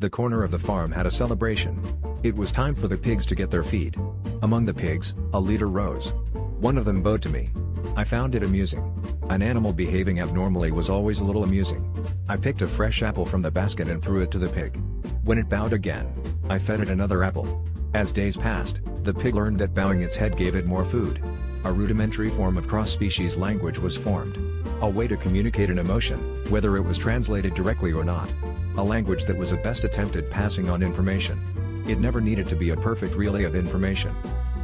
The corner of the farm had a celebration. It was time for the pigs to get their feed. Among the pigs, a leader rose. One of them bowed to me. I found it amusing. An animal behaving abnormally was always a little amusing. I picked a fresh apple from the basket and threw it to the pig. When it bowed again, I fed it another apple. As days passed, the pig learned that bowing its head gave it more food. A rudimentary form of cross-species language was formed. A way to communicate an emotion, whether it was translated directly or not. A language that was at best attempt at passing on information. It never needed to be a perfect relay of information.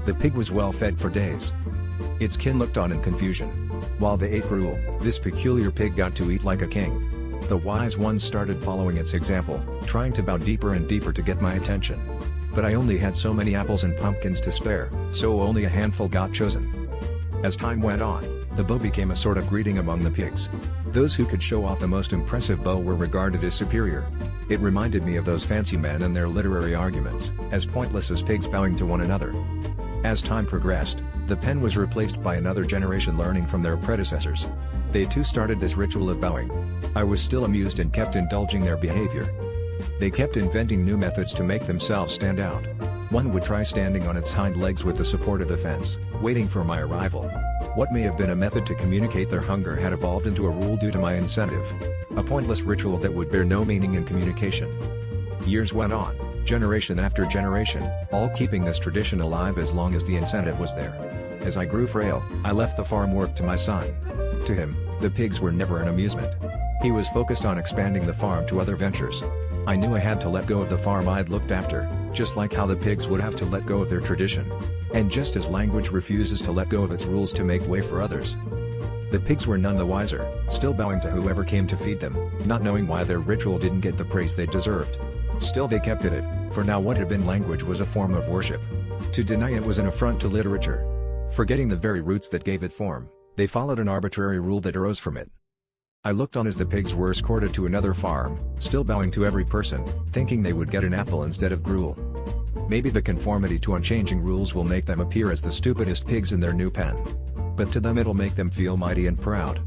The pig was well fed for days. Its kin looked on in confusion. While they ate gruel, this peculiar pig got to eat like a king. The wise ones started following its example, trying to bow deeper and deeper to get my attention. But I only had so many apples and pumpkins to spare, so only a handful got chosen. As time went on, the bow became a sort of greeting among the pigs. Those who could show off the most impressive bow were regarded as superior. It reminded me of those fancy men and their literary arguments, as pointless as pigs bowing to one another. As time progressed, the pen was replaced by another generation learning from their predecessors. They too started this ritual of bowing. I was still amused and kept indulging their behavior. They kept inventing new methods to make themselves stand out. One would try standing on its hind legs with the support of the fence, waiting for my arrival. What may have been a method to communicate their hunger had evolved into a rule due to my incentive. A pointless ritual that would bear no meaning in communication. Years went on, generation after generation, all keeping this tradition alive as long as the incentive was there. As I grew frail, I left the farm work to my son. To him, the pigs were never an amusement. He was focused on expanding the farm to other ventures. I knew I had to let go of the farm I'd looked after, just like how the pigs would have to let go of their tradition. And just as language refuses to let go of its rules to make way for others. The pigs were none the wiser, still bowing to whoever came to feed them, not knowing why their ritual didn't get the praise they deserved. Still they kept at it, for now what had been language was a form of worship. To deny it was an affront to literature. Forgetting the very roots that gave it form, they followed an arbitrary rule that arose from it. I looked on as the pigs were escorted to another farm, still bowing to every person, thinking they would get an apple instead of gruel. Maybe the conformity to unchanging rules will make them appear as the stupidest pigs in their new pen. But to them it'll make them feel mighty and proud.